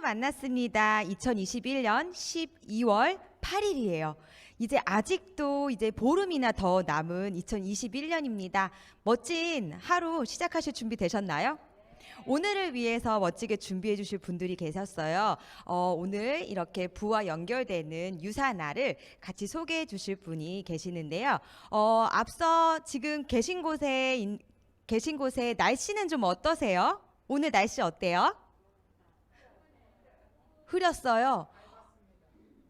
만났습니다. 2021년 12월 8일이에요. 이제 아직도 보름이나 더 남은 2021년입니다. 멋진 하루 시작하실 준비 되셨나요? 오늘을 위해서 멋지게 준비해 주실 분들이 계셨어요. 오늘 이렇게 부와 연결되는 유사나를 같이 소개해 주실 분이 계시는데요. 앞서 지금 계신 곳에 날씨는 좀 어떠세요? 오늘 날씨 어때요? 흐렸어요.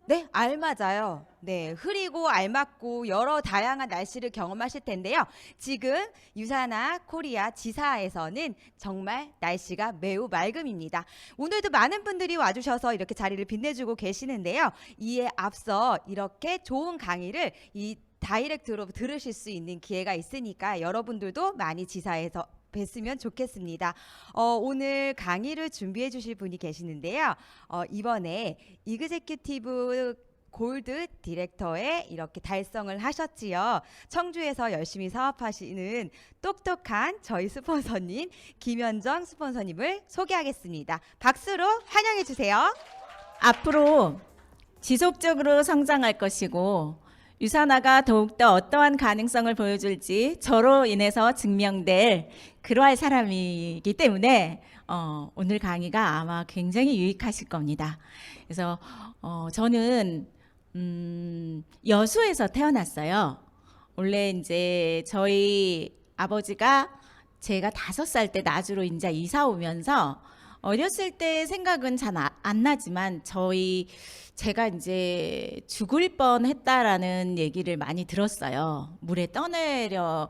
네, 알맞아요. 네, 흐리고 알맞고 여러 다양한 날씨를 경험하실 텐데요. 지금 유사나 코리아 지사에서는 정말 날씨가 매우 맑음입니다. 오늘도 많은 분들이 와주셔서 이렇게 자리를 빛내주고 계시는데요. 이에 앞서 이렇게 좋은 강의를 이 다이렉트로 들으실 수 있는 기회가 있으니까 여러분들도 많이 지사에서 뵀으면 좋겠습니다. 오늘 강의를 준비해 주실 분이 계시는데요. 이번에 이그제큐티브 골드 디렉터에 이렇게 달성을 하셨지요. 청주에서 열심히 사업하시는 똑똑한 저희 스폰서님 김현정 스폰서님을 소개하겠습니다. 박수로 환영해 주세요. 앞으로 지속적으로 성장할 것이고 유사나가 더욱더 어떠한 가능성을 보여줄지 저로 인해서 증명될 그러할 사람이기 때문에 오늘 강의가 아마 굉장히 유익하실 겁니다. 그래서 저는 여수에서 태어났어요. 원래 이제 저희 아버지가 제가 5살 때 나주로 이제 이사 오면서 어렸을 때 생각은 잘 안 나지만 제가 이제 죽을 뻔했다라는 얘기를 많이 들었어요. 물에 떠내려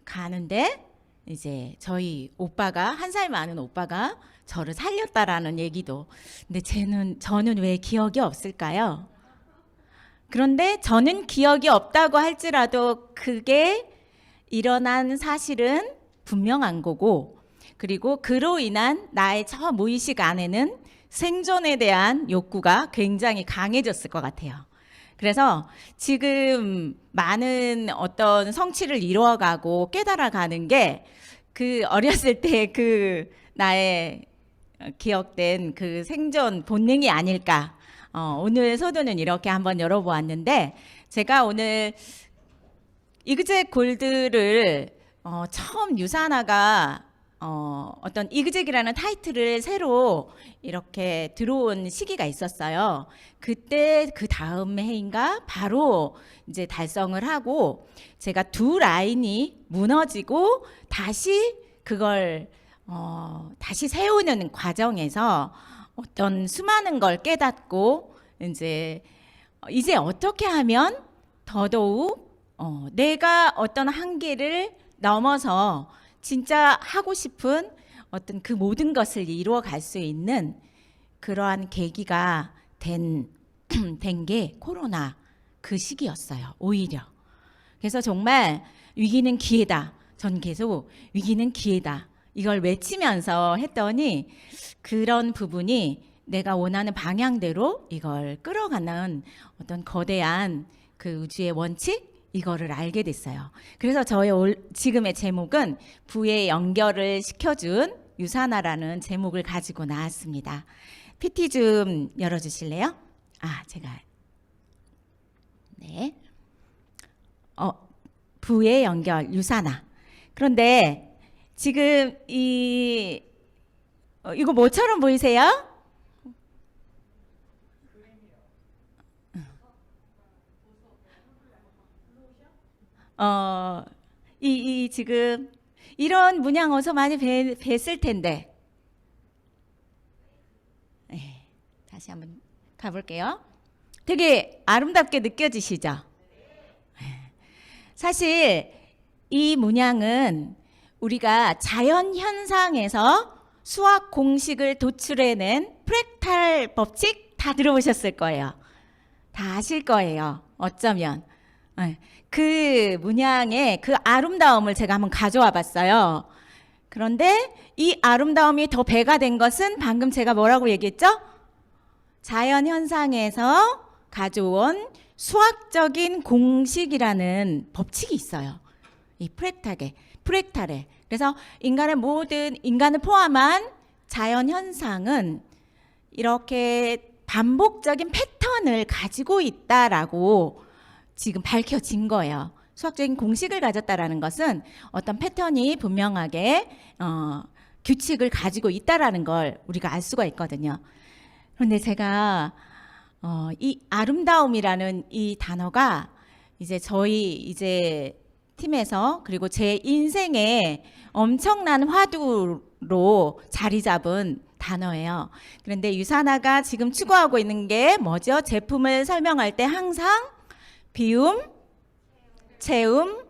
가는데 이제 저희 오빠가 1살 많은 오빠가 저를 살렸다라는 얘기도. 근데 저는 왜 기억이 없을까요? 그런데 저는 기억이 없다고 할지라도 그게 일어난 사실은 분명한 거고, 그리고 그로 인한 나의 저 무의식 안에는 생존에 대한 욕구가 굉장히 강해졌을 것 같아요. 그래서 지금 많은 어떤 성취를 이루어가고 깨달아가는 게 그 어렸을 때 그 나의 기억된 그 생존 본능이 아닐까. 오늘 소도는 이렇게 한번 열어보았는데, 제가 오늘 이그제 골드를 처음 유사나가 어떤 이그젝이라는 타이틀을 새로 이렇게 들어온 시기가 있었어요. 그때 그 다음 해인가 바로 이제 달성을 하고, 제가 2 라인이 무너지고 다시 그걸 다시 세우는 과정에서 어떤 수많은 걸 깨닫고 이제 어떻게 하면 더더욱 내가 어떤 한계를 넘어서 진짜 하고 싶은 어떤 그 모든 것을 이루어 갈 수 있는 그러한 계기가 된 게 코로나 그 시기였어요. 오히려. 그래서 정말 위기는 기회다. 전 계속 위기는 기회다. 이걸 외치면서 했더니 그런 부분이 내가 원하는 방향대로 이걸 끌어가는 어떤 거대한 그 우주의 원칙, 이거를 알게 됐어요. 그래서 저의 지금의 제목은 부의 연결을 시켜준 유사나라는 제목을 가지고 나왔습니다. PT 좀 열어주실래요? 제가 네. 부의 연결 유사나. 그런데 지금 이거 뭐처럼 보이세요? 지금 이런 문양 어서 많이 뵀을 텐데. 다시 한번 가볼게요. 되게 아름답게 느껴지시죠? 사실 이 문양은 우리가 자연 현상에서 수학 공식을 도출해낸 프랙탈 법칙 다 들어보셨을 거예요. 다 아실 거예요. 어쩌면. 그 문양의 그 아름다움을 제가 한번 가져와 봤어요. 그런데 이 아름다움이 더 배가 된 것은 방금 제가 뭐라고 얘기했죠? 자연 현상에서 가져온 수학적인 공식이라는 법칙이 있어요. 이 프랙탈에. 그래서 인간을 포함한 자연 현상은 이렇게 반복적인 패턴을 가지고 있다라고 지금 밝혀진 거예요. 수학적인 공식을 가졌다라는 것은 어떤 패턴이 분명하게 규칙을 가지고 있다라는 걸 우리가 알 수가 있거든요. 그런데 제가 이 아름다움이라는 이 단어가 저희 팀에서 그리고 제 인생에 엄청난 화두로 자리 잡은 단어예요. 그런데 유산아가 지금 추구하고 있는 게 뭐죠? 제품을 설명할 때 항상 비움, 채움,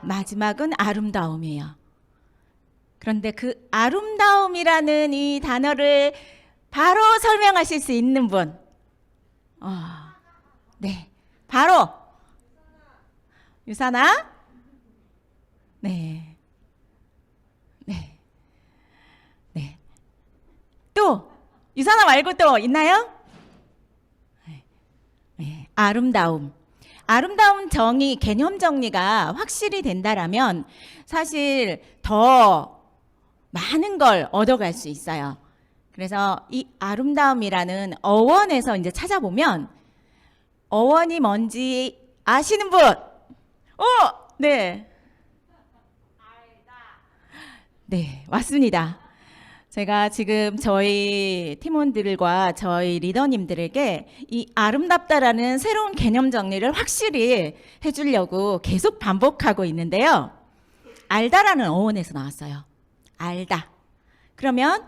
마지막은 아름다움이에요. 그런데 그 아름다움이라는 이 단어를 바로 설명하실 수 있는 분. 네, 바로 유산아. 네, 네, 네. 또 유산아 말고 또 있나요? 네, 아름다움. 아름다움 정의, 개념 정리가 확실히 된다라면 사실 더 많은 걸 얻어갈 수 있어요. 그래서 이 아름다움이라는 어원에서 찾아보면 어원이 뭔지 아시는 분? 네. 네, 맞습니다. 제가 지금 저희 팀원들과 저희 리더님들에게 이 아름답다라는 새로운 개념 정리를 확실히 해주려고 계속 반복하고 있는데요. 알다라는 어원에서 나왔어요. 알다. 그러면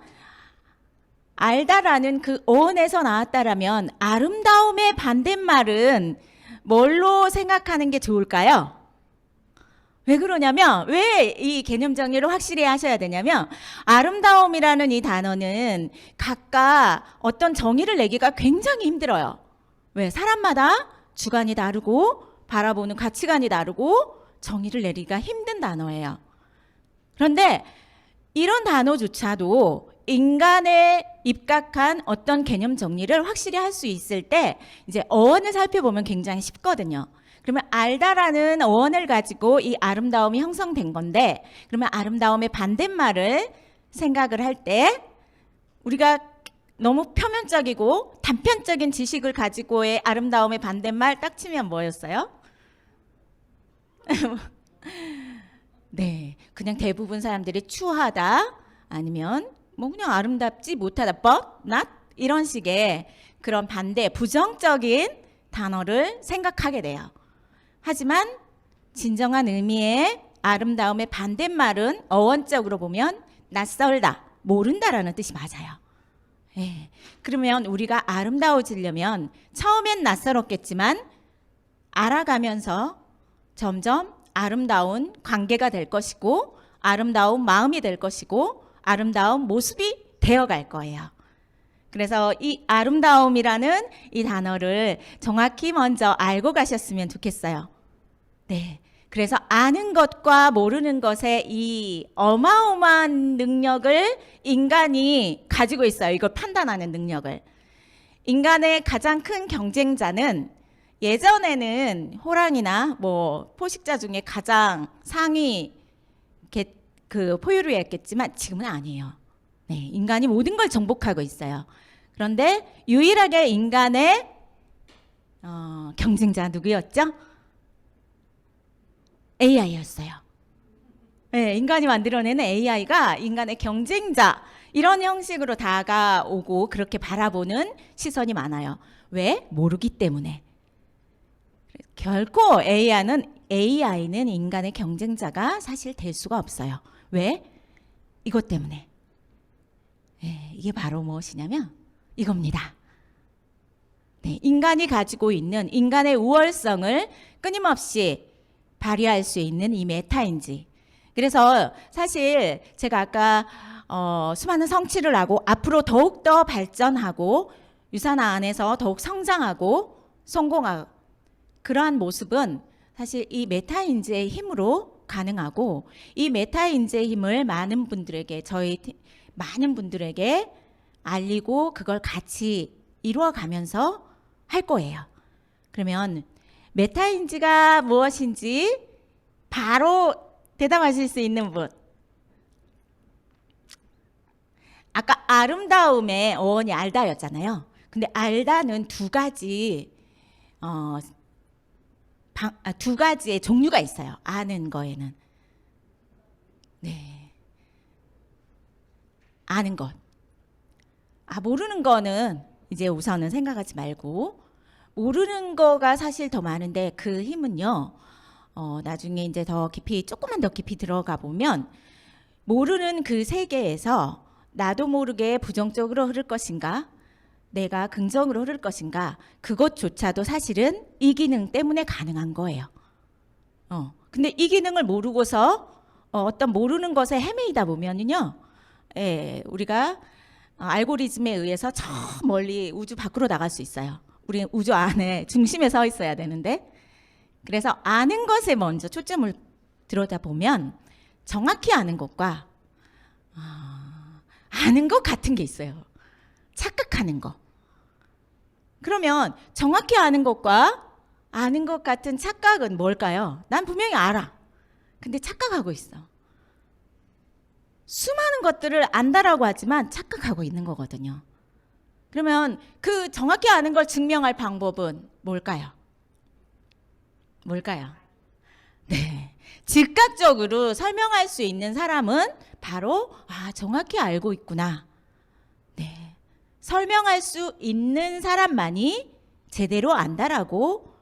알다라는 그 어원에서 나왔다라면 아름다움의 반대말은 뭘로 생각하는 게 좋을까요? 왜 그러냐면, 왜 이 개념 정리를 확실히 하셔야 되냐면, 아름다움이라는 이 단어는 각각 어떤 정의를 내기가 굉장히 힘들어요. 왜? 사람마다 주관이 다르고 바라보는 가치관이 다르고 정의를 내리기가 힘든 단어예요. 그런데 이런 단어조차도 인간에 입각한 어떤 개념 정리를 확실히 할 수 있을 때 어원을 살펴보면 굉장히 쉽거든요. 그러면 알다라는 어원을 가지고 이 아름다움이 형성된 건데, 그러면 아름다움의 반대말을 생각을 할 때 우리가 너무 표면적이고 단편적인 지식을 가지고의 아름다움의 반대말 딱 치면 뭐였어요? 네, 그냥 대부분 사람들이 추하다, 아니면 그냥 아름답지 못하다, but not 이런 식의 그런 반대 부정적인 단어를 생각하게 돼요. 하지만 진정한 의미의 아름다움의 반대말은 어원적으로 보면 낯설다, 모른다라는 뜻이 맞아요. 예. 그러면 우리가 아름다워지려면 처음엔 낯설었겠지만 알아가면서 점점 아름다운 관계가 될 것이고 아름다운 마음이 될 것이고 아름다운 모습이 되어갈 거예요. 그래서 이 아름다움이라는 이 단어를 정확히 먼저 알고 가셨으면 좋겠어요. 네. 그래서 아는 것과 모르는 것의 이 어마어마한 능력을 인간이 가지고 있어요. 이걸 판단하는 능력을. 인간의 가장 큰 경쟁자는 예전에는 호랑이나 포식자 중에 가장 상위 그 포유류였겠지만 지금은 아니에요. 네, 인간이 모든 걸 정복하고 있어요. 그런데 유일하게 인간의 경쟁자 누구였죠? AI였어요. 네, 인간이 만들어내는 AI가 인간의 경쟁자 이런 형식으로 다가오고 그렇게 바라보는 시선이 많아요. 왜? 모르기 때문에. 결코 AI는 인간의 경쟁자가 사실 될 수가 없어요. 왜? 이것 때문에. 네, 이게 바로 무엇이냐면 이겁니다. 네, 인간이 가지고 있는 인간의 우월성을 끊임없이 발휘할 수 있는 이 메타인지. 그래서 사실 제가 아까 수많은 성취를 하고 앞으로 더욱더 발전하고 유산화 안에서 더욱 성장하고 성공하고 그러한 모습은 사실 이 메타인지의 힘으로 가능하고 이 메타인지의 힘을 많은 분들에게 많은 분들에게 알리고 그걸 같이 이루어가면서 할 거예요. 그러면 메타인지가 무엇인지 바로 대답하실 수 있는 분. 아까 아름다움의 어원이 알다였잖아요. 근데 알다는 두 가지 두 가지의 종류가 있어요. 아는 거에는. 네. 아는 것. 모르는 거는 이제 우선은 생각하지 말고, 모르는 거가 사실 더 많은데 그 힘은요, 나중에 이제 더 깊이, 조금만 더 깊이 들어가 보면 모르는 그 세계에서 나도 모르게 부정적으로 흐를 것인가, 내가 긍정으로 흐를 것인가, 그것조차도 사실은 이 기능 때문에 가능한 거예요. 근데 이 기능을 모르고서 어떤 모르는 것에 헤매이다 보면은요, 우리가 알고리즘에 의해서 저 멀리 우주 밖으로 나갈 수 있어요. 우리 우주 안에 중심에 서 있어야 되는데, 그래서 아는 것에 먼저 초점을 들여다보면 정확히 아는 것과 아는 것 같은 게 있어요. 착각하는 거. 그러면 정확히 아는 것과 아는 것 같은 착각은 뭘까요? 난 분명히 알아. 근데 착각하고 있어. 수많은 것들을 안다라고 하지만 착각하고 있는 거거든요. 그러면 그 정확히 아는 걸 증명할 방법은 뭘까요? 뭘까요? 네. 즉각적으로 설명할 수 있는 사람은 바로 정확히 알고 있구나. 네. 설명할 수 있는 사람만이 제대로 안다라고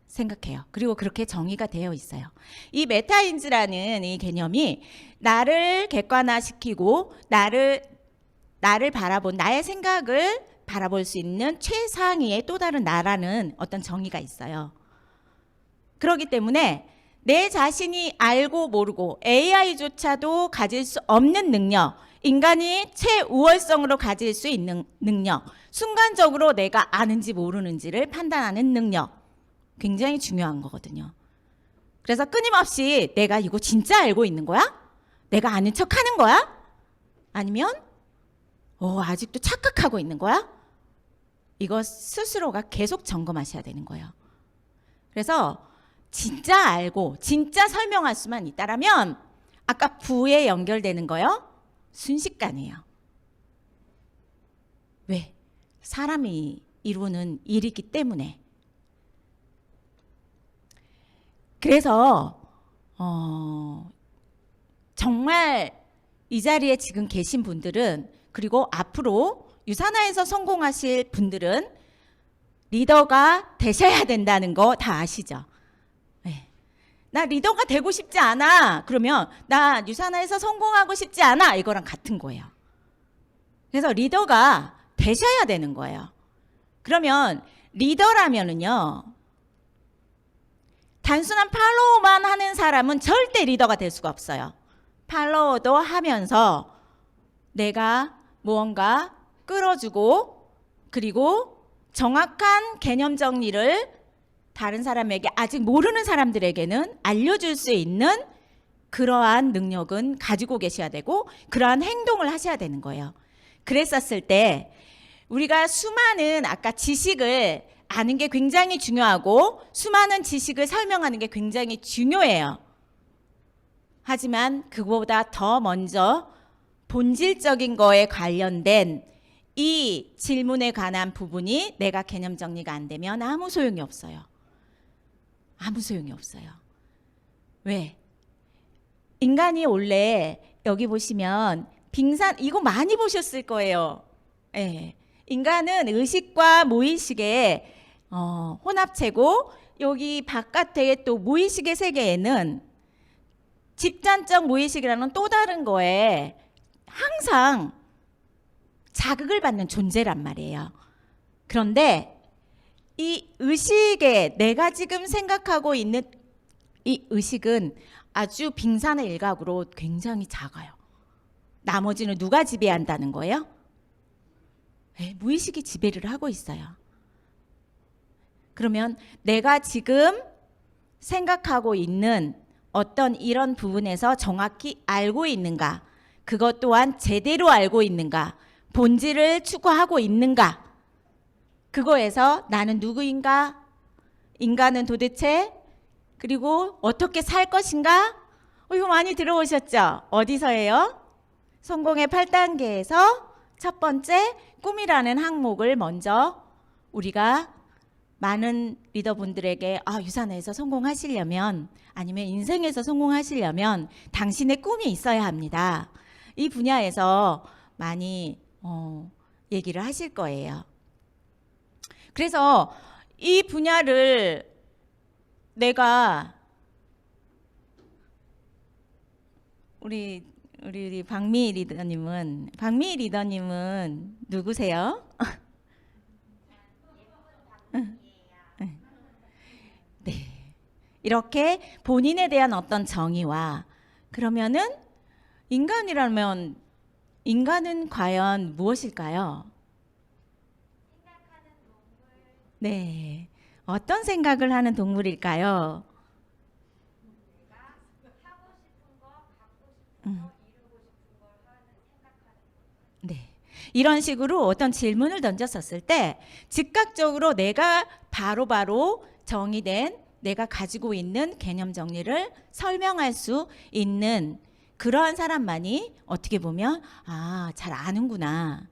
생각해요. 그리고 그렇게 정의가 되어 있어요. 이 메타인지라는 이 개념이 나를 객관화시키고 나를 바라본, 나의 생각을 바라볼 수 있는 최상위의 또 다른 나라는 어떤 정의가 있어요. 그렇기 때문에 내 자신이 알고 모르고 AI조차도 가질 수 없는 능력, 인간이 최우월성으로 가질 수 있는 능력, 순간적으로 내가 아는지 모르는지를 판단하는 능력, 굉장히 중요한 거거든요. 그래서 끊임없이 내가 이거 진짜 알고 있는 거야? 내가 아는 척 하는 거야? 아니면 아직도 착각하고 있는 거야? 이거 스스로가 계속 점검하셔야 되는 거예요. 그래서 진짜 알고 진짜 설명할 수만 있다라면 아까 부에 연결되는 거요? 순식간이에요. 왜? 사람이 이루는 일이기 때문에. 그래서 정말 이 자리에 지금 계신 분들은, 그리고 앞으로 유산화에서 성공하실 분들은 리더가 되셔야 된다는 거 다 아시죠? 네. 나 리더가 되고 싶지 않아. 그러면 나 유산화에서 성공하고 싶지 않아. 이거랑 같은 거예요. 그래서 리더가 되셔야 되는 거예요. 그러면 리더라면은요, 단순한 팔로우만 하는 사람은 절대 리더가 될 수가 없어요. 팔로우도 하면서 내가 무언가 끌어주고, 그리고 정확한 개념 정리를 다른 사람에게, 아직 모르는 사람들에게는 알려줄 수 있는 그러한 능력은 가지고 계셔야 되고, 그러한 행동을 하셔야 되는 거예요. 그랬었을 때 우리가 수많은 아까 지식을 아는 게 굉장히 중요하고 수많은 지식을 설명하는 게 굉장히 중요해요. 하지만 그거보다 더 먼저 본질적인 거에 관련된 이 질문에 관한 부분이 내가 개념 정리가 안 되면 아무 소용이 없어요. 아무 소용이 없어요. 왜? 인간이 원래 여기 보시면 빙산, 이거 많이 보셨을 거예요. 네. 인간은 의식과 무의식의 혼합체고, 여기 바깥에 또 무의식의 세계에는 집단적 무의식이라는 또 다른 거에 항상 자극을 받는 존재란 말이에요. 그런데 이 의식에, 내가 지금 생각하고 있는 이 의식은 아주 빙산의 일각으로 굉장히 작아요. 나머지는 누가 지배한다는 거예요? 무의식이 지배를 하고 있어요. 그러면 내가 지금 생각하고 있는 어떤 이런 부분에서 정확히 알고 있는가, 그것 또한 제대로 알고 있는가, 본질을 추구하고 있는가, 그거에서 나는 누구인가, 인간은 도대체, 그리고 어떻게 살 것인가, 이거 많이 들어오셨죠? 어디서예요? 성공의 8단계에서 첫 번째 꿈이라는 항목을 먼저 우리가 많은 리더분들에게 유산에서 성공하시려면 아니면 인생에서 성공하시려면 당신의 꿈이 있어야 합니다. 이 분야에서 많이 얘기를 하실 거예요. 그래서 이 분야를 내가 우리 박미희 리더님은 누구세요? 네. 이렇게 본인에 대한 어떤 정의와 그러면은 인간은 과연 무엇일까요? 네. 어떤 생각을 하는 동물일까요? 네. 이런 식으로 어떤 질문을 던졌었을 때 즉각적으로 내가 바로바로 정의된 내가 가지고 있는 개념 정리를 설명할 수 있는 그러한 사람만이 어떻게 보면 잘 아는구나.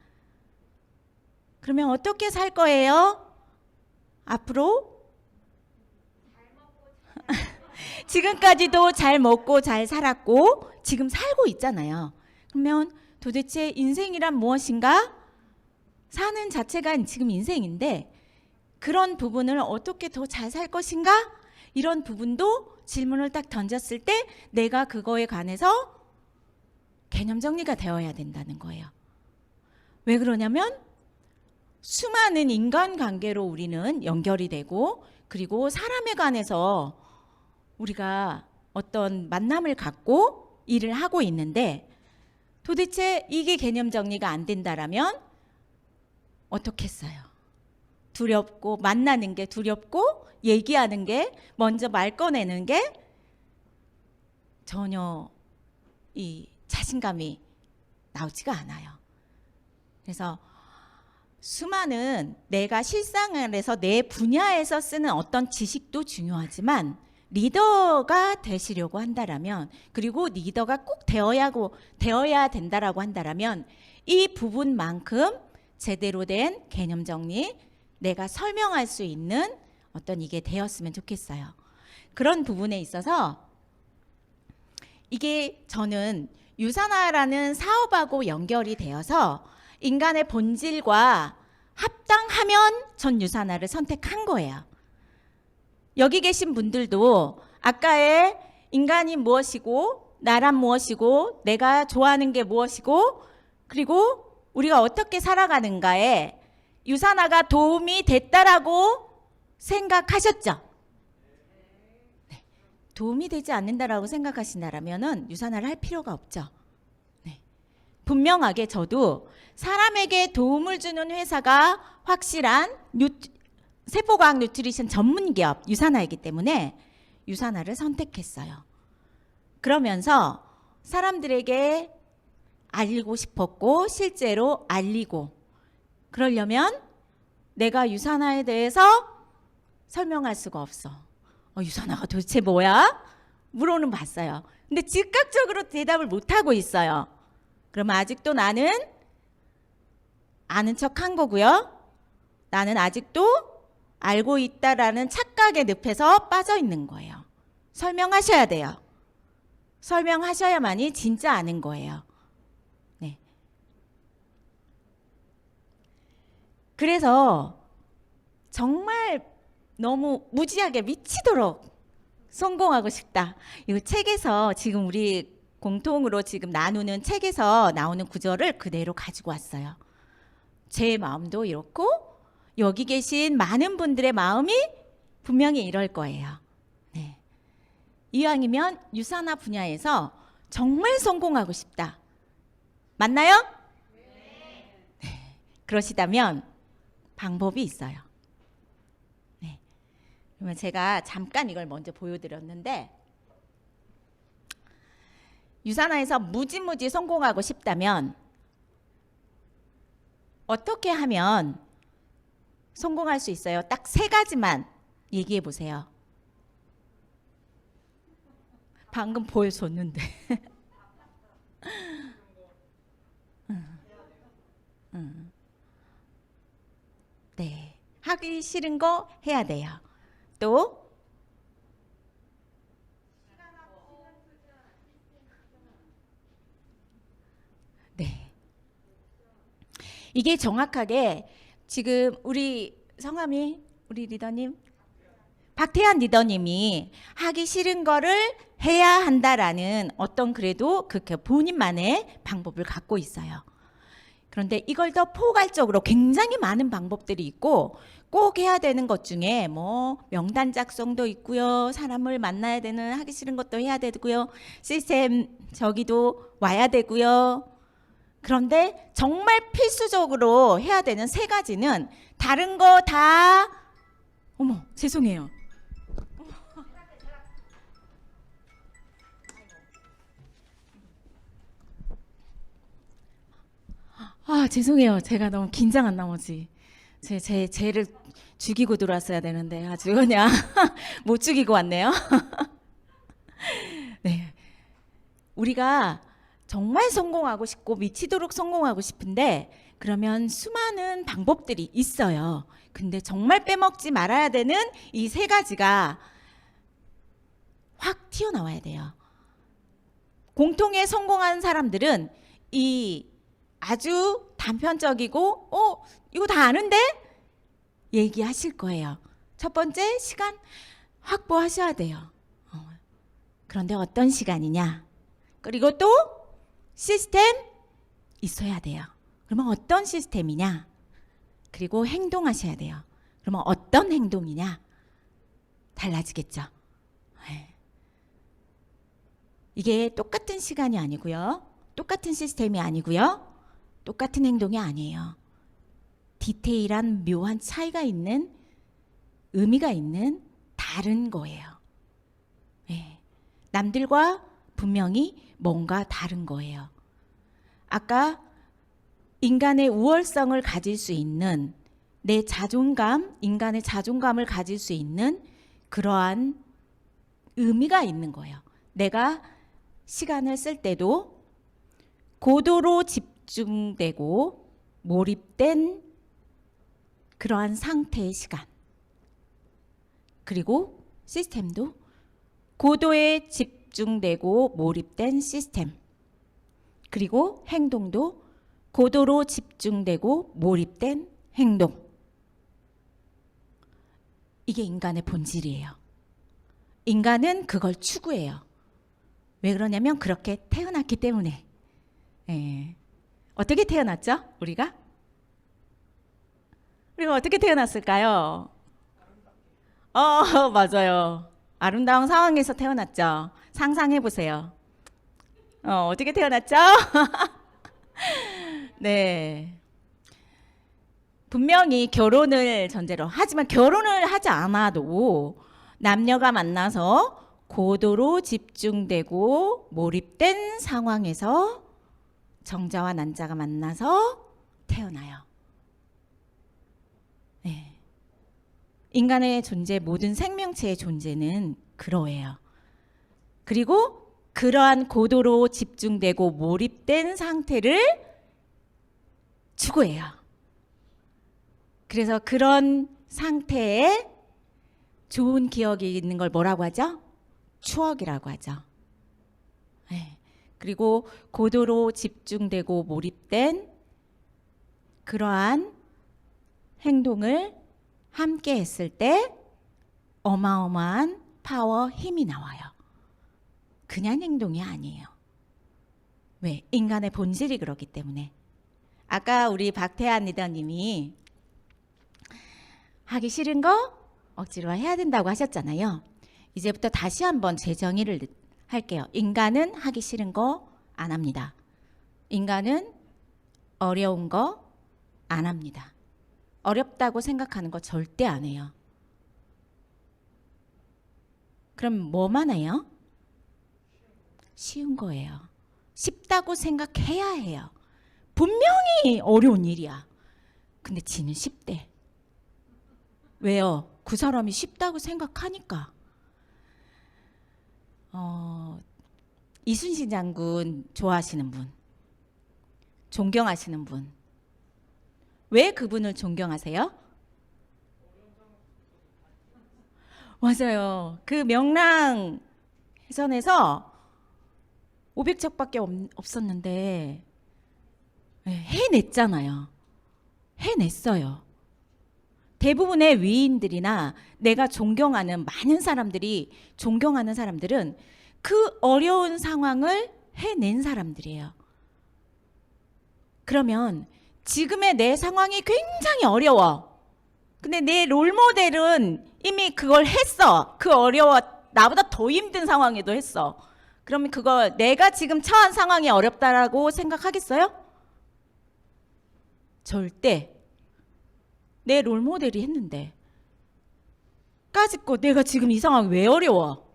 그러면 어떻게 살 거예요? 앞으로? 지금까지도 잘 먹고 잘 살았고 지금 살고 있잖아요. 그러면 도대체 인생이란 무엇인가? 사는 자체가 지금 인생인데 그런 부분을 어떻게 더 잘 살 것인가? 이런 부분도 질문을 딱 던졌을 때 내가 그거에 관해서 개념 정리가 되어야 된다는 거예요. 왜 그러냐면 수많은 인간관계로 우리는 연결이 되고 그리고 사람에 관해서 우리가 어떤 만남을 갖고 일을 하고 있는데 도대체 이게 개념 정리가 안 된다라면 어떻겠어요? 두렵고 만나는 게 두렵고 얘기하는 게 먼저 말 꺼내는 게 전혀 이 자신감이 나오지가 않아요. 그래서 수많은 내가 실생활에서 내 분야에서 쓰는 어떤 지식도 중요하지만 리더가 되시려고 한다라면 그리고 리더가 꼭 되어야 된다라고 한다라면 이 부분만큼 제대로 된 개념 정리 내가 설명할 수 있는 어떤 이게 되었으면 좋겠어요. 그런 부분에 있어서 이게 저는 유산화라는 사업하고 연결이 되어서 인간의 본질과 합당하면 전 유산화를 선택한 거예요. 여기 계신 분들도 아까의 인간이 무엇이고 나란 무엇이고 내가 좋아하는 게 무엇이고 그리고 우리가 어떻게 살아가는가에 유산화가 도움이 됐다라고 생각하셨죠? 네. 도움이 되지 않는다라고 생각하신다라면은 유산화를 할 필요가 없죠. 네. 분명하게 저도 사람에게 도움을 주는 회사가 확실한 세포과학 뉴트리션 전문 기업 유산화이기 때문에 유산화를 선택했어요. 그러면서 사람들에게 알리고 싶었고 실제로 알리고 그러려면 내가 유산화에 대해서 설명할 수가 없어. 유산화가 도대체 뭐야? 물어는 봤어요. 근데 즉각적으로 대답을 못하고 있어요. 그럼 아직도 나는 아는 척 한 거고요. 나는 아직도 알고 있다라는 착각의 늪에서 빠져 있는 거예요. 설명하셔야 돼요. 설명하셔야만이 진짜 아는 거예요. 네. 그래서 정말 너무 무지하게 미치도록 성공하고 싶다. 이 책에서 지금 우리 공통으로 지금 나누는 책에서 나오는 구절을 그대로 가지고 왔어요. 제 마음도 이렇고 여기 계신 많은 분들의 마음이 분명히 이럴 거예요. 네. 이왕이면 유산화 분야에서 정말 성공하고 싶다. 맞나요? 네. 그러시다면 방법이 있어요. 네. 그러면 제가 잠깐 이걸 먼저 보여드렸는데 유산화에서 무지무지 성공하고 싶다면 어떻게 하면 성공할 수 있어요? 딱 3가지만 얘기해 보세요. 방금 보여줬는데. 하기 싫은 거 해야 돼요. 또 네. 이게 정확하게 지금 우리 성함이 우리 리더님 박태환 리더님이 하기 싫은 거를 해야 한다라는 어떤 그래도 그 본인만의 방법을 갖고 있어요. 그런데 이걸 더 포괄적으로 굉장히 많은 방법들이 있고 꼭 해야 되는 것 중에 뭐 명단 작성도 있고요. 사람을 만나야 되는 하기 싫은 것도 해야 되고요. 시스템 저기도 와야 되고요. 그런데 정말 필수적으로 해야 되는 세 가지는 다른 거 다 어머 죄송해요. 아 죄송해요. 제가 너무 긴장한 나머지 쟤를 죽이고 들어왔어야 되는데 아주 그냥 못 죽이고 왔네요. 네, 우리가 정말 성공하고 싶고 미치도록 성공하고 싶은데 그러면 수많은 방법들이 있어요. 근데 정말 빼먹지 말아야 되는 이 세 가지가 확 튀어나와야 돼요. 공통에 성공한 사람들은 이 아주 단편적이고 이거 다 아는데 얘기하실 거예요. 첫 번째 시간 확보하셔야 돼요. 그런데 어떤 시간이냐? 그리고 또 시스템 있어야 돼요. 그러면 어떤 시스템이냐? 그리고 행동하셔야 돼요. 그러면 어떤 행동이냐? 달라지겠죠. 이게 똑같은 시간이 아니고요. 똑같은 시스템이 아니고요. 똑같은 행동이 아니에요. 디테일한 묘한 차이가 있는 의미가 있는 다른 거예요. 네. 남들과 분명히 뭔가 다른 거예요. 아까 인간의 우월성을 가질 수 있는 내 자존감, 인간의 자존감을 가질 수 있는 그러한 의미가 있는 거예요. 내가 시간을 쓸 때도 고도로 집중되고 몰입된 그러한 상태의 시간. 그리고 시스템도 고도에 집중되고 몰입된 시스템. 그리고 행동도 고도로 집중되고 몰입된 행동. 이게 인간의 본질이에요. 인간은 그걸 추구해요. 왜 그러냐면 그렇게 태어났기 때문에. 예. 어떻게 태어났죠? 우리가 어떻게 태어났을까요? 맞아요. 아름다운 상황에서 태어났죠. 상상해 보세요. 어떻게 태어났죠? 네. 분명히 결혼을 전제로 하지만 결혼을 하지 않아도 남녀가 만나서 고도로 집중되고 몰입된 상황에서 정자와 난자가 만나서 태어나요. 네. 인간의 존재, 모든 생명체의 존재는 그러해요. 그리고 그러한 고도로 집중되고 몰입된 상태를 추구해요. 그래서 그런 상태에 좋은 기억이 있는 걸 뭐라고 하죠? 추억이라고 하죠. 네. 그리고 고도로 집중되고 몰입된 그러한 행동을 함께 했을 때 어마어마한 파워, 힘이 나와요. 그냥 행동이 아니에요. 왜? 인간의 본질이 그렇기 때문에. 아까 우리 박태환 리더님이 하기 싫은 거 억지로 해야 된다고 하셨잖아요. 이제부터 다시 한번 재정의를 할게요. 인간은 하기 싫은 거 안 합니다. 인간은 어려운 거 안 합니다. 어렵다고 생각하는 거 절대 안 해요. 그럼 뭐만 해요? 쉬운 거예요. 쉽다고 생각해야 해요. 분명히 어려운 일이야. 근데 지는 쉽대. 왜요? 그 사람이 쉽다고 생각하니까. 이순신 장군 좋아하시는 분, 존경하시는 분. 왜 그분을 존경하세요? 맞아요. 그 명랑 해선에서 500척밖에 없었는데 해냈잖아요. 해냈어요. 대부분의 위인들이나 내가 존경하는 많은 사람들이 존경하는 사람들은 그 어려운 상황을 해낸 사람들이에요. 그러면 지금의 내 상황이 굉장히 어려워. 근데 내 롤모델은 이미 그걸 했어. 그 어려워. 나보다 더 힘든 상황에도 했어. 그러면 그거 내가 지금 처한 상황이 어렵다라고 생각하겠어요? 절대. 내 롤모델이 했는데 까짓거 내가 지금 이 상황이 왜 어려워?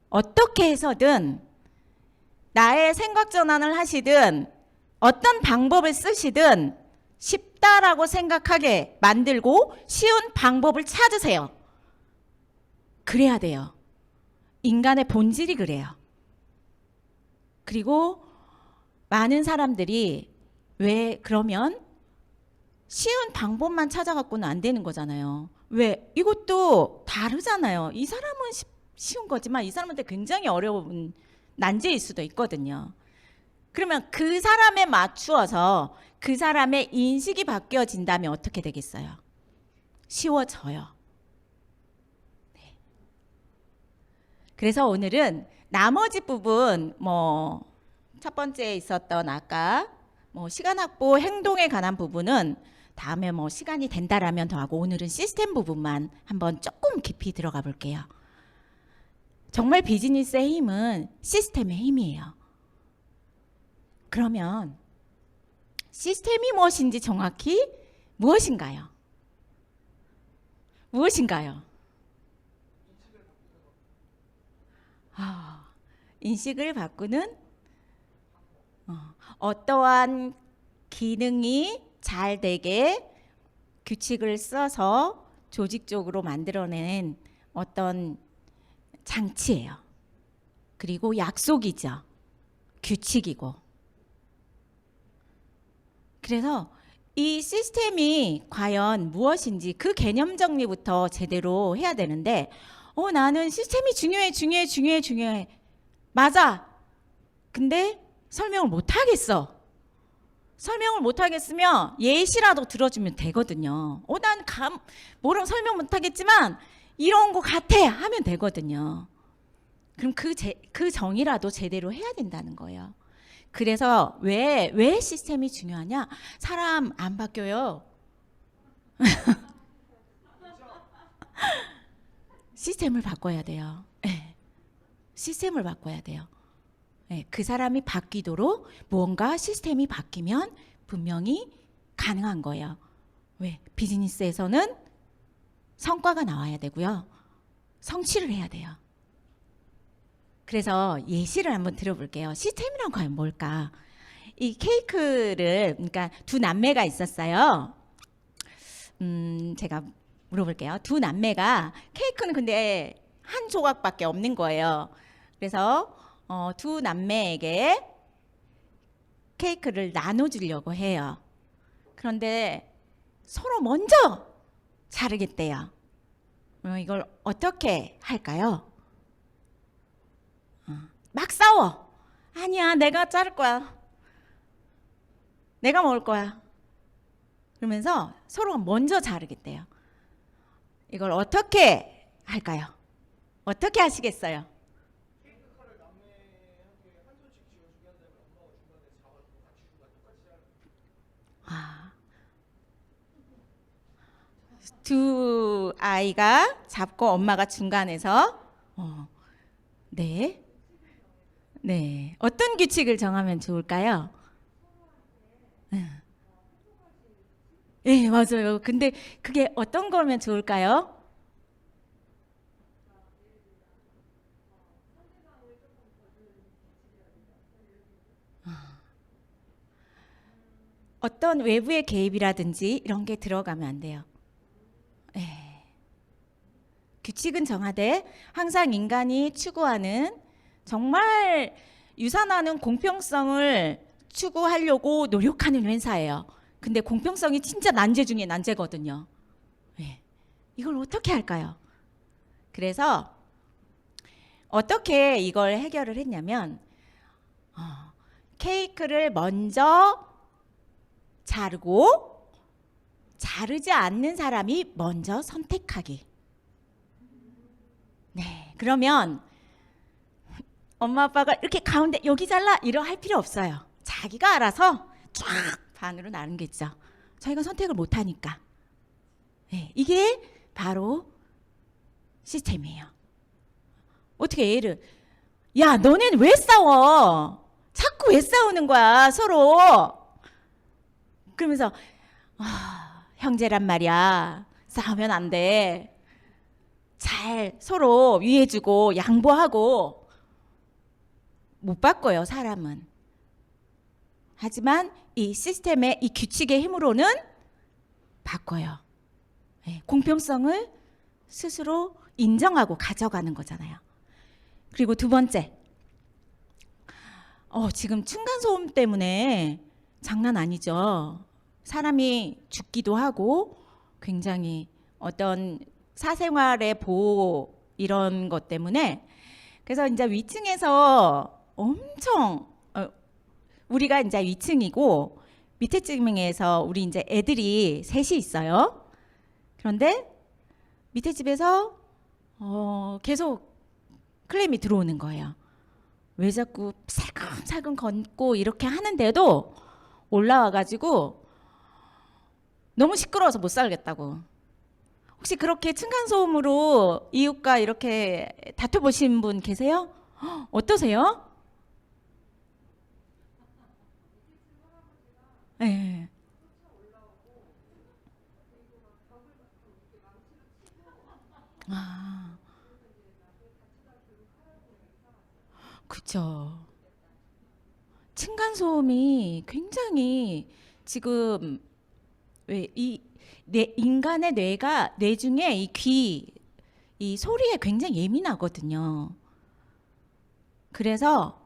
어떻게 해서든 나의 생각 전환을 하시든 어떤 방법을 쓰시든 쉽다라고 생각하게 만들고 쉬운 방법을 찾으세요. 그래야 돼요. 인간의 본질이 그래요. 그리고 많은 사람들이 왜 그러면 쉬운 방법만 찾아갖고는 안 되는 거잖아요. 왜? 이것도 다르잖아요. 이 사람은 쉬운 거지만 이 사람한테 굉장히 어려운 난제일 수도 있거든요. 그러면 그 사람에 맞추어서 그 사람의 인식이 바뀌어진다면 어떻게 되겠어요? 쉬워져요. 네. 그래서 오늘은 나머지 부분 첫 번째 있었던 아까 시간 확보 행동에 관한 부분은 다음에 시간이 된다라면 더 하고 오늘은 시스템 부분만 한번 조금 깊이 들어가 볼게요. 정말 비즈니스의 힘은 시스템의 힘이에요. 그러면 시스템이 무엇인지 정확히 무엇인가요? 무엇인가요? 인식을 바꾸는 어떠한 기능이 잘 되게 규칙을 써서 조직적으로 만들어낸 어떤 장치예요. 그리고 약속이죠. 규칙이고. 그래서 이 시스템이 과연 무엇인지 그 개념 정리부터 제대로 해야 되는데 나는 시스템이 중요해. 맞아. 근데 설명을 못 하겠어. 설명을 못 하겠으면 예시라도 들어주면 되거든요. 난 뭐라고 설명 못 하겠지만 이런 거 같아 하면 되거든요. 그럼 그 정의라도 제대로 해야 된다는 거예요. 그래서 왜 시스템이 중요하냐? 사람 안 바뀌어요. 시스템을 바꿔야 돼요. 네. 시스템을 바꿔야 돼요. 네. 그 사람이 바뀌도록 무언가 시스템이 바뀌면 분명히 가능한 거예요. 왜? 비즈니스에서는 성과가 나와야 되고요. 성취를 해야 돼요. 그래서 예시를 한번 들어볼게요. 시스템이란 과연 뭘까? 이 케이크를 그러니까 두 남매가 있었어요. 제가 물어볼게요. 두 남매가 케이크는 근데 한 조각밖에 없는 거예요. 그래서 두 남매에게 케이크를 나눠주려고 해요. 그런데 서로 먼저 자르겠대요. 이걸 어떻게 할까요? 막 싸워. 아니야, 내가 자를 거야. 내가 먹을 거야. 그러면서 서로 먼저 자르겠대요. 이걸 어떻게 할까요? 어떻게 하시겠어요? 두 아이가 잡고 엄마가 중간에서 네. 어떤 규칙을 정하면 좋을까요? 네, 맞아요. 근데 그게 어떤 거면 좋을까요? 어떤 외부의 개입이라든지 이런 게 들어가면 안 돼요. 규칙은 정하되 항상 인간이 추구하는 정말 유산하는 공평성을 추구하려고 노력하는 회사예요. 근데 공평성이 진짜 난제 중에 난제거든요. 이걸 어떻게 할까요? 그래서 어떻게 이걸 해결을 했냐면 케이크를 먼저 자르고 자르지 않는 사람이 먼저 선택하기. 네, 그러면 엄마 아빠가 이렇게 가운데 여기 잘라 이러 할 필요 없어요. 자기가 알아서 쫙 반으로 나누겠죠. 저희가 선택을 못 하니까. 네, 이게 바로 시스템이에요. 어떻게 얘를 야 너넨 왜 싸워? 자꾸 왜 싸우는 거야 서로? 그러면서 형제란 말이야. 싸우면 안 돼. 잘 서로 위해주고 양보하고. 못 바꿔요 사람은. 하지만 이 시스템의 이 규칙의 힘으로는 바꿔요. 네, 공평성을 스스로 인정하고 가져가는 거잖아요. 그리고 두 번째, 지금 층간소음 때문에 장난 아니죠. 사람이 죽기도 하고 굉장히 어떤 사생활의 보호 이런 것 때문에 그래서 이제 위층에서 엄청 우리가 이제 위층이고 밑에 층에서 우리 이제 애들이 셋이 있어요. 그런데 밑에 집에서 계속 클레임이 들어오는 거예요. 왜 자꾸 살금살금 걷고 이렇게 하는데도 올라와가지고 너무 시끄러워서 못 살겠다고. 혹시 그렇게 층간소음으로 이웃과 이렇게 다퉈보신 분 계세요? 어떠세요? 네. 아, 그쵸. 층간소음이 굉장히 지금 왜 이 인간의 뇌 중에 이 귀, 이 소리에 굉장히 예민하거든요. 그래서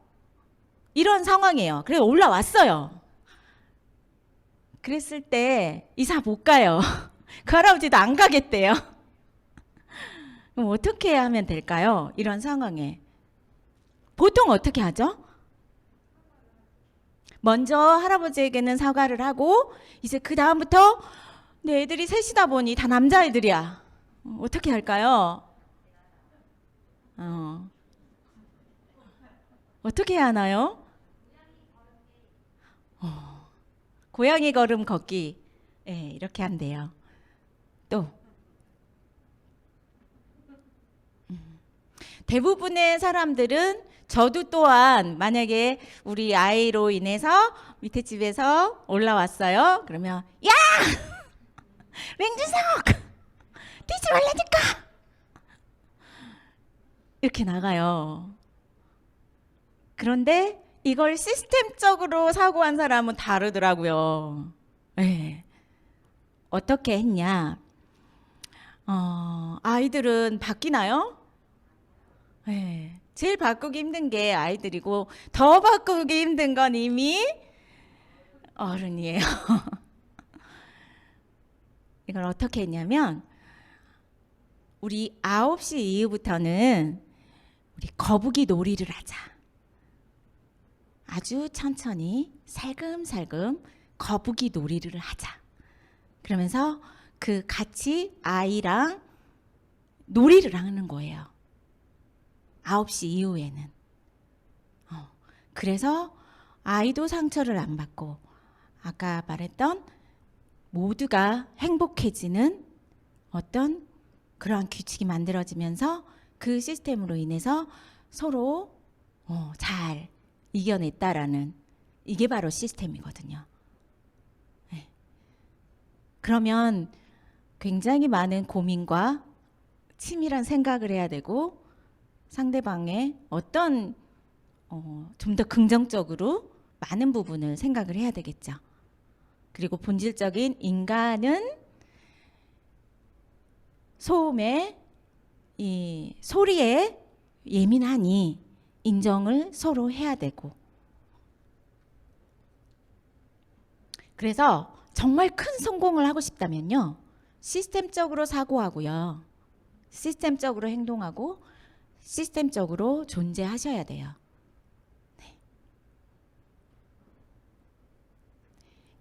이런 상황이에요. 그래서 올라왔어요. 그랬을 때 이사 못 가요. 그 할아버지도 안 가겠대요. 그럼 어떻게 하면 될까요? 이런 상황에. 보통 어떻게 하죠? 먼저 할아버지에게는 사과를 하고 이제 그 다음부터 내 애들이 셋이다 보니 다 남자애들이야. 어떻게 할까요? 어떻게 해야 하나요? 고양이 걸음 걷기. 네, 이렇게 한대요. 또 대부분의 사람들은 저도 또한 만약에 우리 아이로 인해서 밑에 집에서 올라왔어요. 그러면 야! 맹준석! 뛰지 말라니까! 이렇게 나가요. 그런데 이걸 시스템적으로 사고한 사람은 다르더라고요. 네. 어떻게 했냐? 아이들은 바뀌나요? 네. 제일 바꾸기 힘든 게 아이들이고 더 바꾸기 힘든 건 이미 어른이에요. 이걸 어떻게 했냐면 우리 9시 이후부터는 우리 거북이 놀이를 하자. 아주 천천히 살금살금 거북이 놀이를 하자. 그러면서 그 같이 아이랑 놀이를 하는 거예요. 9시 이후에는. 그래서 아이도 상처를 안 받고 아까 말했던 모두가 행복해지는 어떤 그러한 규칙이 만들어지면서 그 시스템으로 인해서 서로 잘 이겨냈다라는 이게 바로 시스템이거든요. 네. 그러면 굉장히 많은 고민과 치밀한 생각을 해야 되고 상대방의 어떤 좀 더 긍정적으로 많은 부분을 생각을 해야 되겠죠. 그리고 본질적인 인간은 소음에 이 소리에 예민하니 인정을 서로 해야 되고 그래서 정말 큰 성공을 하고 싶다면요. 시스템적으로 사고하고요. 시스템적으로 행동하고 시스템적으로 존재하셔야 돼요. 네.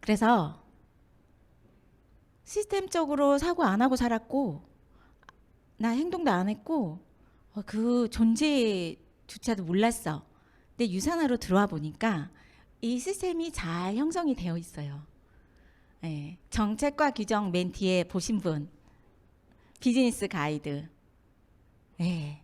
그래서 시스템적으로 사고 안 하고 살았고 나 행동도 안 했고 그 존재조차도 몰랐어. 근데 유산화로 들어와 보니까 이 시스템이 잘 형성이 되어 있어요. 네. 정책과 규정 맨 뒤에 보신 분 비즈니스 가이드. 네.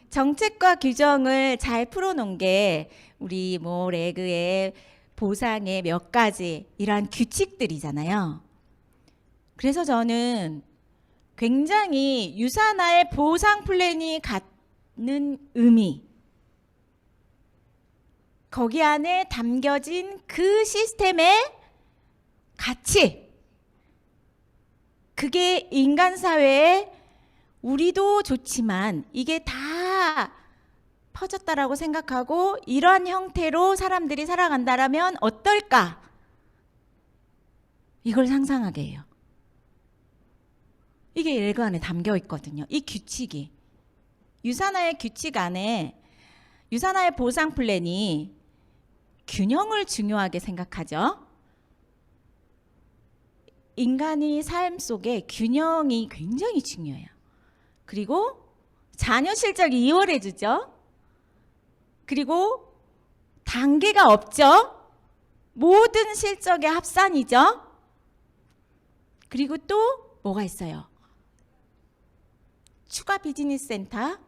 정책과 규정을 잘 풀어놓은 게 우리 뭐 레그의 보상의 몇 가지 이러한 규칙들이잖아요. 그래서 저는 굉장히 유산화의 보상 플랜이 갖는 의미, 거기 안에 담겨진 그 시스템의 가치, 그게 인간 사회에 우리도 좋지만 이게 다 퍼졌다라고 생각하고 이러한 형태로 사람들이 살아간다라면 어떨까? 이걸 상상하게 해요. 이게 레그 안에 담겨 있거든요. 이 규칙이. 유산화의 규칙 안에 유산화의 보상 플랜이 균형을 중요하게 생각하죠. 인간이 삶 속에 균형이 굉장히 중요해요. 그리고 자녀 실적이 2월해 주죠. 그리고 단계가 없죠. 모든 실적의 합산이죠. 그리고 또 뭐가 있어요? 추가 비즈니스 센터,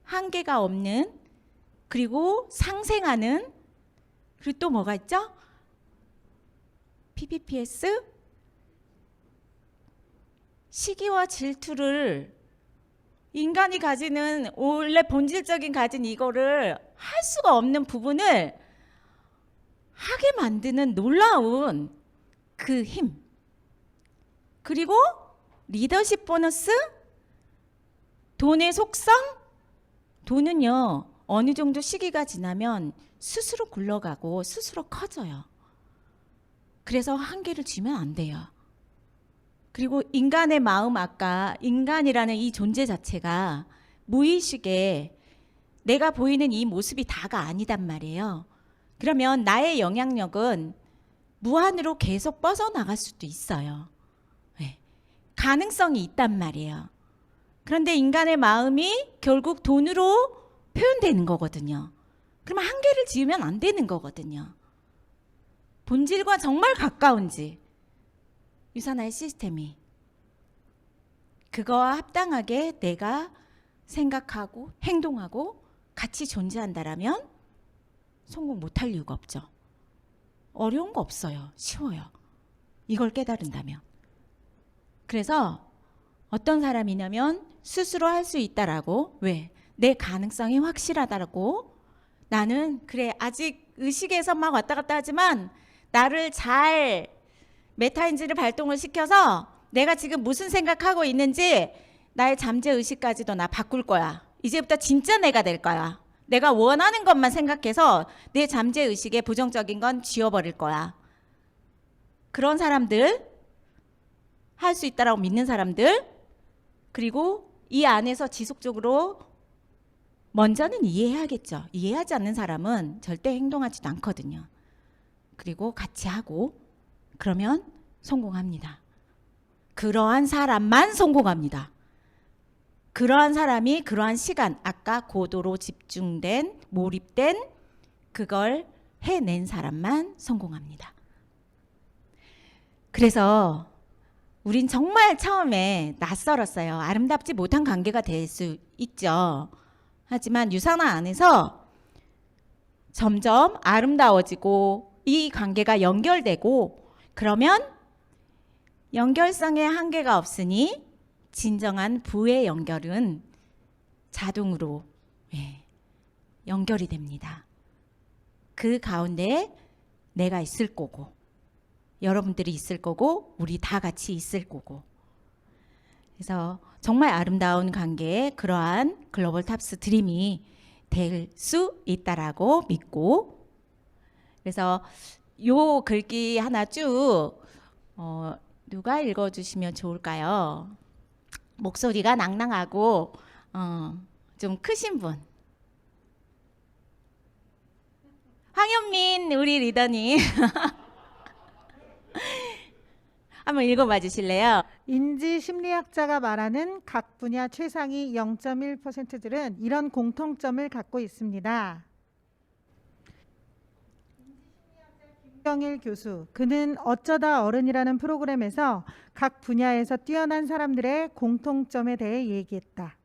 한계가 없는, 그리고 상생하는, 그리고 또 뭐가 있죠? PPPS, 시기와 질투를 인간이 가지는 원래 본질적인 가진 이거를 할 수가 없는 부분을 하게 만드는 놀라운 그 힘. 그리고 리더십 보너스, 돈의 속성, 돈은요 어느 정도 시기가 지나면 스스로 굴러가고 스스로 커져요. 그래서 한계를 주면 안 돼요. 그리고 인간의 마음, 아까 인간이라는 이 존재 자체가 무의식에 내가 보이는 이 모습이 다가 아니단 말이에요. 그러면 나의 영향력은 무한으로 계속 뻗어나갈 수도 있어요. 네. 가능성이 있단 말이에요. 그런데 인간의 마음이 결국 돈으로 표현되는 거거든요. 그러면 한계를 지으면 안 되는 거거든요. 본질과 정말 가까운지 유산화의 시스템이 그거와 합당하게 내가 생각하고 행동하고 같이 존재한다라면 성공 못할 이유가 없죠. 어려운 거 없어요. 쉬워요. 이걸 깨달은다면. 그래서 어떤 사람이냐면 스스로 할 수 있다라고, 왜? 내 가능성이 확실하다라고, 나는 그래 아직 의식에서 막 왔다 갔다 하지만 나를 잘 메타인지를 발동을 시켜서 내가 지금 무슨 생각하고 있는지 나의 잠재의식까지도 나 바꿀 거야. 이제부터 진짜 내가 될 거야. 내가 원하는 것만 생각해서 내 잠재의식에 부정적인 건 지워버릴 거야. 그런 사람들, 할 수 있다라고 믿는 사람들, 그리고 이 안에서 지속적으로 먼저는 이해해야겠죠. 이해하지 않는 사람은 절대 행동하지도 않거든요. 그리고 같이 하고 그러면 성공합니다. 그러한 사람만 성공합니다. 그러한 사람이 그러한 시간, 아까 고도로 집중된, 몰입된 그걸 해낸 사람만 성공합니다. 그래서 우린 정말 처음에 낯설었어요. 아름답지 못한 관계가 될 수 있죠. 하지만 유산화 안에서 점점 아름다워지고 이 관계가 연결되고 그러면 연결성에 한계가 없으니 진정한 부의 연결은 자동으로 연결이 됩니다. 그 가운데 내가 있을 거고 여러분들이 있을 거고 우리 다 같이 있을 거고, 그래서 정말 아름다운 관계에 그러한 글로벌 탑스 드림이 될 수 있다라고 믿고, 그래서 요 글귀 하나 쭉 누가 읽어주시면 좋을까요? 목소리가 낭낭하고 좀 크신 분. 황현민 우리 리더님 한번 읽어봐 주실래요? 인지 심리학자가 말하는 각 분야 최상위 0.1%들은 이런 공통점을 갖고 있습니다. 김경일 교수, 그는 어쩌다 어른이라는 프로그램에서 각 분야에서 뛰어난 사람들의 공통점에 대해 얘기했다.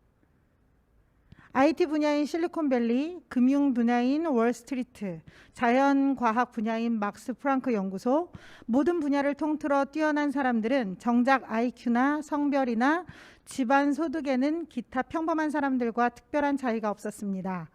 IT 분야인 실리콘밸리, 금융 분야인 월스트리트, 자연과학 분야인 막스 프랑크 연구소, 모든 분야를 통틀어 뛰어난 사람들은 정작 IQ나 성별이나 집안 소득에는 기타 평범한 사람들과 특별한 차이가 없었습니다.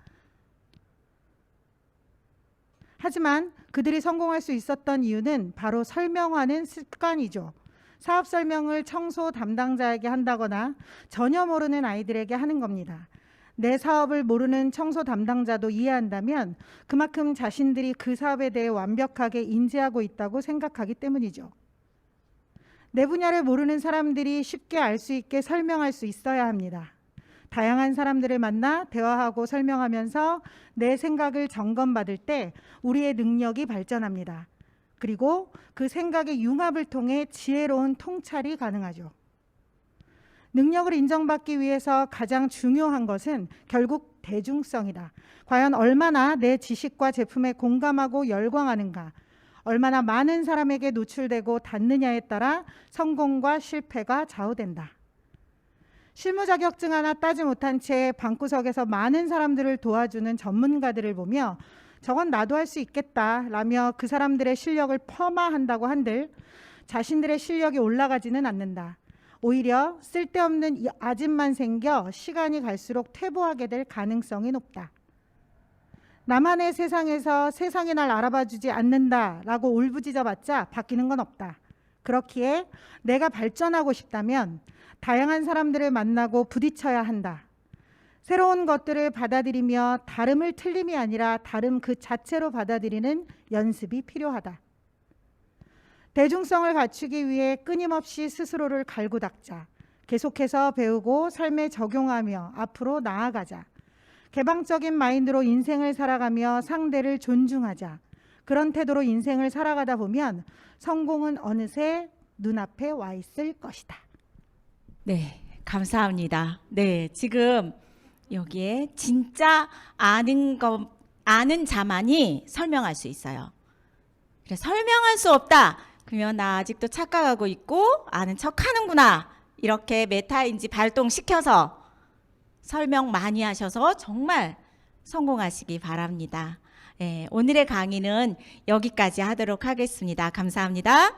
하지만 그들이 성공할 수 있었던 이유는 바로 설명하는 습관이죠. 사업 설명을 청소 담당자에게 한다거나 전혀 모르는 아이들에게 하는 겁니다. 내 사업을 모르는 청소 담당자도 이해한다면 그만큼 자신들이 그 사업에 대해 완벽하게 인지하고 있다고 생각하기 때문이죠. 내 분야를 모르는 사람들이 쉽게 알 수 있게 설명할 수 있어야 합니다. 다양한 사람들을 만나 대화하고 설명하면서 내 생각을 점검받을 때 우리의 능력이 발전합니다. 그리고 그 생각의 융합을 통해 지혜로운 통찰이 가능하죠. 능력을 인정받기 위해서 가장 중요한 것은 결국 대중성이다. 과연 얼마나 내 지식과 제품에 공감하고 열광하는가, 얼마나 많은 사람에게 노출되고 닿느냐에 따라 성공과 실패가 좌우된다. 실무 자격증 하나 따지 못한 채 방구석에서 많은 사람들을 도와주는 전문가들을 보며 저건 나도 할 수 있겠다 라며 그 사람들의 실력을 폄하한다고 한들 자신들의 실력이 올라가지는 않는다. 오히려 쓸데없는 아집만 생겨 시간이 갈수록 퇴보하게 될 가능성이 높다. 나만의 세상에서 세상이 날 알아봐주지 않는다라고 울부짖어봤자 바뀌는 건 없다. 그렇기에 내가 발전하고 싶다면 다양한 사람들을 만나고 부딪혀야 한다. 새로운 것들을 받아들이며 다름을 틀림이 아니라 다름 그 자체로 받아들이는 연습이 필요하다. 대중성을 갖추기 위해 끊임없이 스스로를 갈고 닦자. 계속해서 배우고 삶에 적용하며 앞으로 나아가자. 개방적인 마인드로 인생을 살아가며 상대를 존중하자. 그런 태도로 인생을 살아가다 보면 성공은 어느새 눈앞에 와 있을 것이다. 네, 감사합니다. 네, 지금 여기에 진짜 아는 자만이 설명할 수 있어요. 그래, 설명할 수 없다. 그러면 나 아직도 착각하고 있고 아는 척 하는구나. 이렇게 메타인지 발동시켜서 설명 많이 하셔서 정말 성공하시기 바랍니다. 네, 오늘의 강의는 여기까지 하도록 하겠습니다. 감사합니다.